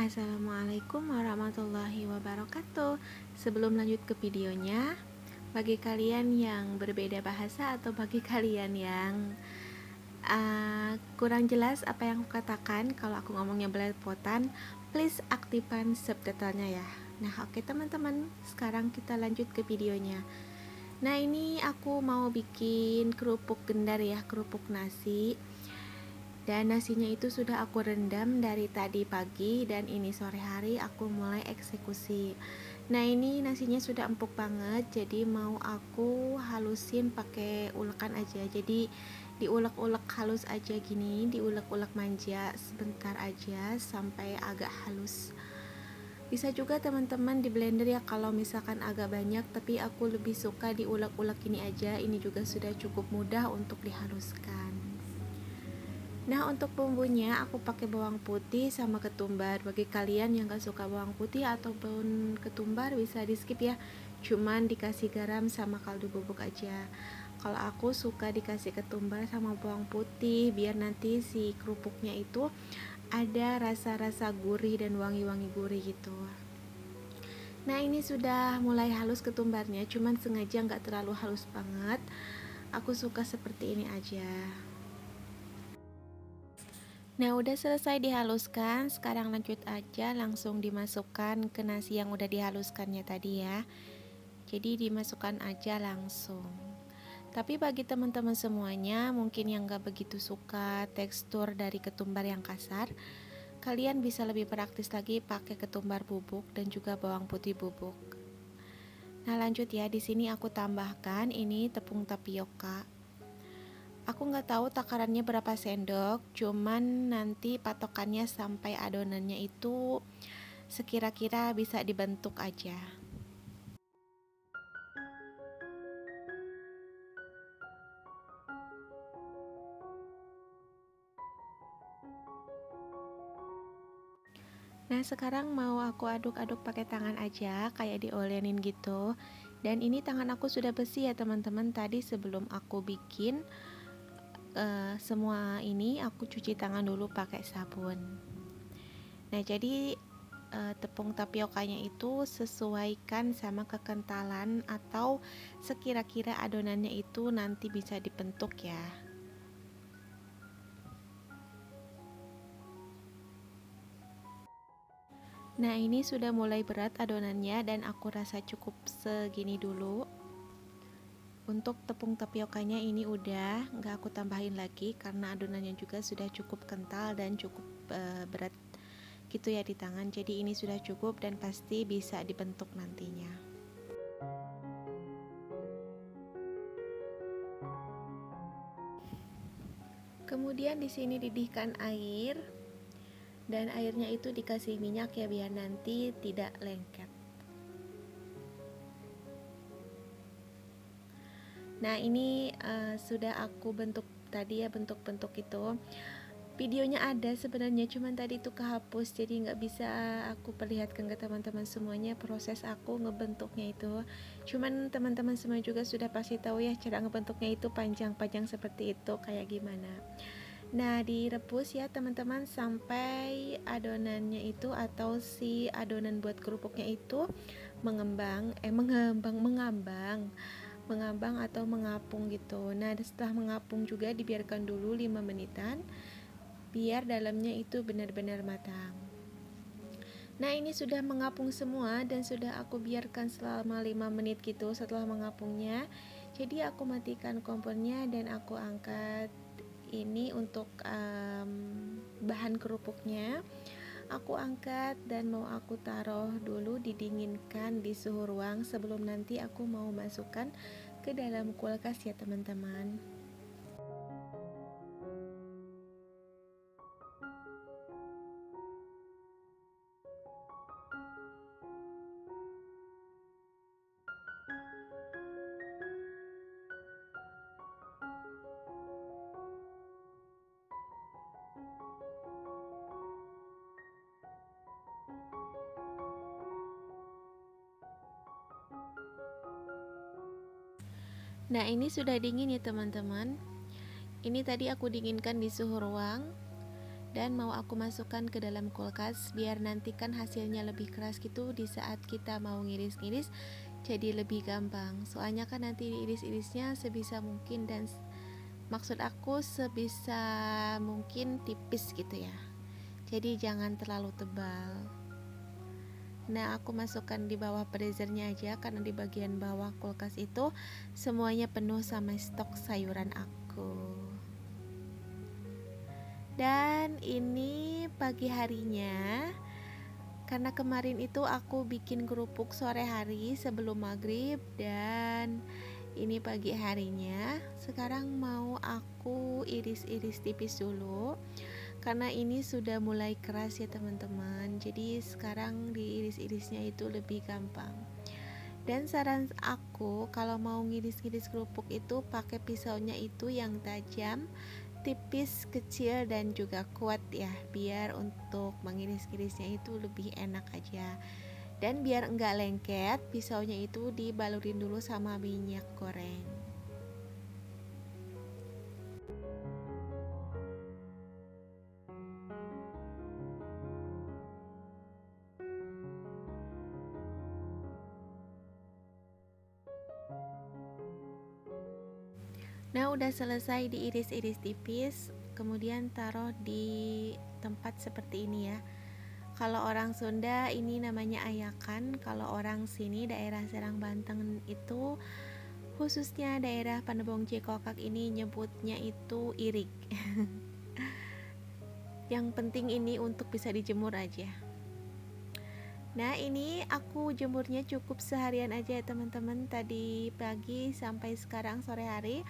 Assalamualaikum warahmatullahi wabarakatuh. Sebelum lanjut ke videonya, bagi kalian yang berbeda bahasa atau bagi kalian yang kurang jelas apa yang aku katakan kalau aku ngomongnya belepotan, please aktifkan subtitlenya ya. Nah oke teman-teman, sekarang kita lanjut ke videonya. Nah ini aku mau bikin kerupuk gendar ya, kerupuk nasi. Dan nasinya itu sudah aku rendam dari tadi pagi, dan ini sore hari aku mulai eksekusi. Nah ini nasinya sudah empuk banget, jadi mau aku halusin pakai ulekan aja. Jadi diulek-ulek halus aja gini, diulek-ulek manja sebentar aja sampai agak halus. Bisa juga teman-teman di blender ya kalau misalkan agak banyak, tapi aku lebih suka diulek-ulek ini aja. Ini juga sudah cukup mudah untuk dihaluskan. Nah untuk bumbunya aku pakai bawang putih sama ketumbar. Bagi kalian yang gak suka bawang putih ataupun ketumbar bisa di skip ya, cuman dikasih garam sama kaldu bubuk aja. Kalau aku suka dikasih ketumbar sama bawang putih biar nanti si kerupuknya itu ada rasa-rasa gurih dan wangi-wangi gurih gitu. Nah ini sudah mulai halus ketumbarnya, cuman sengaja gak terlalu halus banget. Aku suka seperti ini aja. Nah udah selesai dihaluskan, sekarang lanjut aja langsung dimasukkan ke nasi yang udah dihaluskannya tadi ya. Jadi dimasukkan aja langsung. Tapi bagi teman-teman semuanya mungkin yang gak begitu suka tekstur dari ketumbar yang kasar, kalian bisa lebih praktis lagi pakai ketumbar bubuk dan juga bawang putih bubuk. Nah lanjut ya, di sini aku tambahkan ini tepung tapioka. Aku nggak tahu takarannya berapa sendok, cuman nanti patokannya sampai adonannya itu sekira-kira bisa dibentuk aja. Nah sekarang mau aku aduk-aduk pakai tangan aja, kayak diolenin gitu. Dan ini tangan aku sudah bersih ya teman-teman. Tadi sebelum aku bikin semua ini aku cuci tangan dulu pakai sabun. Nah jadi tepung tapiokanya itu sesuaikan sama kekentalan atau sekira-kira adonannya itu nanti bisa dibentuk ya. Nah ini sudah mulai berat adonannya dan aku rasa cukup segini dulu. Untuk tepung tapiokanya ini udah nggak aku tambahin lagi karena adonannya juga sudah cukup kental dan cukup berat gitu ya di tangan. Jadi ini sudah cukup dan pasti bisa dibentuk nantinya. Kemudian di sini didihkan air dan airnya itu dikasih minyak ya biar nanti tidak lengket. Nah ini sudah aku bentuk tadi ya, bentuk-bentuk itu. Videonya ada sebenarnya, cuman tadi itu kehapus, jadi nggak bisa aku perlihatkan ke teman-teman semuanya proses aku ngebentuknya itu. Cuman teman-teman semua juga sudah pasti tahu ya cara ngebentuknya itu panjang-panjang seperti itu kayak gimana. Nah direbus ya teman-teman sampai adonannya itu atau si adonan buat kerupuknya itu mengambang atau mengapung gitu. Nah setelah mengapung juga dibiarkan dulu 5 menitan biar dalamnya itu benar-benar matang. Nah ini sudah mengapung semua dan sudah aku biarkan selama 5 menit gitu setelah mengapungnya. Jadi aku matikan kompornya dan aku angkat ini untuk bahan kerupuknya. Aku angkat dan mau aku taruh dulu didinginkan di suhu ruang sebelum nanti aku mau masukkan ke dalam kulkas ya teman-teman. Nah ini sudah dingin ya teman-teman. Ini tadi aku dinginkan di suhu ruang dan mau aku masukkan ke dalam kulkas biar nanti kan hasilnya lebih keras gitu di saat kita mau ngiris-ngiris, jadi lebih gampang. Soalnya kan nanti diiris-irisnya sebisa mungkin, dan maksud aku sebisa mungkin tipis gitu ya, jadi jangan terlalu tebal. Nah, aku masukkan di bawah freezernya aja karena di bagian bawah kulkas itu semuanya penuh sama stok sayuran aku. Dan ini pagi harinya, karena kemarin itu aku bikin kerupuk sore hari sebelum maghrib, dan ini pagi harinya. Sekarang mau aku iris-iris tipis dulu karena ini sudah mulai keras ya teman-teman, jadi sekarang diiris-irisnya itu lebih gampang. Dan saran aku kalau mau ngiris-ngiris kerupuk itu pakai pisaunya itu yang tajam, tipis, kecil, dan juga kuat ya, biar untuk mengiris-irisnya itu lebih enak aja. Dan biar enggak lengket, pisaunya itu dibalurin dulu sama minyak goreng. Nah, udah selesai diiris-iris tipis, kemudian taruh di tempat seperti ini ya. Kalau orang Sunda ini namanya ayakan, kalau orang sini daerah Serang Banten itu, khususnya daerah Panebong Cikokak ini nyebutnya itu irik. Yang penting ini untuk bisa dijemur aja. Nah, ini aku jemurnya cukup seharian aja ya teman-teman. Tadi pagi sampai sekarang sore hari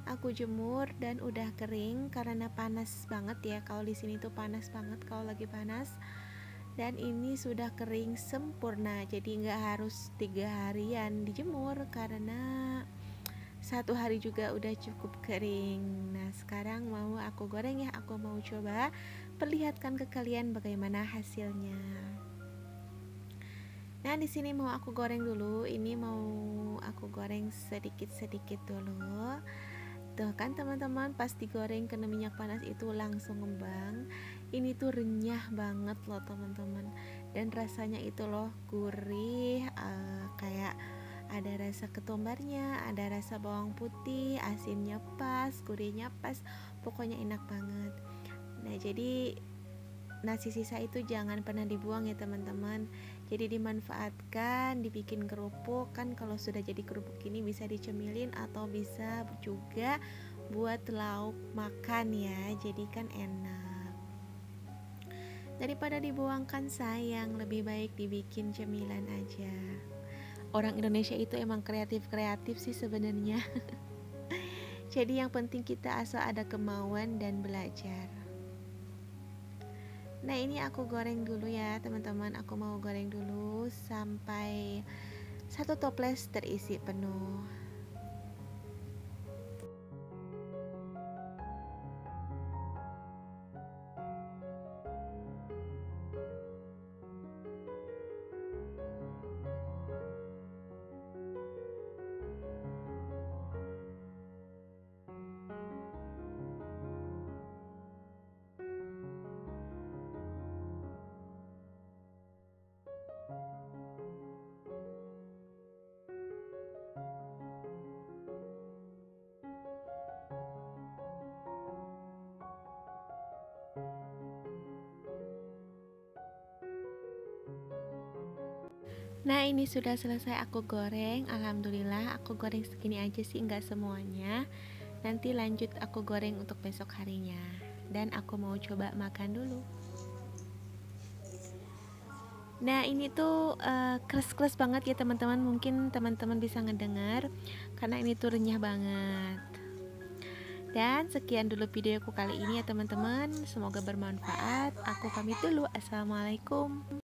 aku jemur dan udah kering karena panas banget ya. Kalau di sini tuh panas banget kalau lagi panas. Dan ini sudah kering sempurna, jadi nggak harus 3 harian dijemur karena 1 hari juga udah cukup kering. Nah, sekarang mau aku goreng ya. Aku mau coba perlihatkan ke kalian bagaimana hasilnya. Nah, di sini mau aku goreng dulu. Ini mau aku goreng sedikit-sedikit dulu. Tuh kan teman-teman, pas digoreng kena minyak panas itu langsung ngembang. Ini tuh renyah banget loh teman-teman. Dan rasanya itu loh gurih, kayak ada rasa ketumbarnya, ada rasa bawang putih, asinnya pas, gurihnya pas. Pokoknya enak banget. Nah, jadi nasi sisa itu jangan pernah dibuang ya teman-teman, jadi dimanfaatkan, dibikin kerupuk. Kan kalau sudah jadi kerupuk ini bisa dicemilin atau bisa juga buat lauk makan ya, jadi kan enak. Daripada dibuangkan sayang, lebih baik dibikin cemilan aja. Orang Indonesia itu emang kreatif-kreatif sih sebenarnya. Jadi yang penting kita asal ada kemauan dan belajar. Nah, ini aku goreng dulu ya teman-teman. Aku mau goreng dulu sampai 1 toples terisi penuh. Nah, ini sudah selesai aku goreng. Alhamdulillah aku goreng segini aja sih, nggak semuanya. Nanti lanjut aku goreng untuk besok harinya. Dan aku mau coba makan dulu. Nah, ini tuh keras-keras banget ya teman-teman. Mungkin teman-teman bisa ngedengar karena ini tuh renyah banget. Dan sekian dulu videoku kali ini ya teman-teman. Semoga bermanfaat. Aku pamit dulu. Assalamualaikum.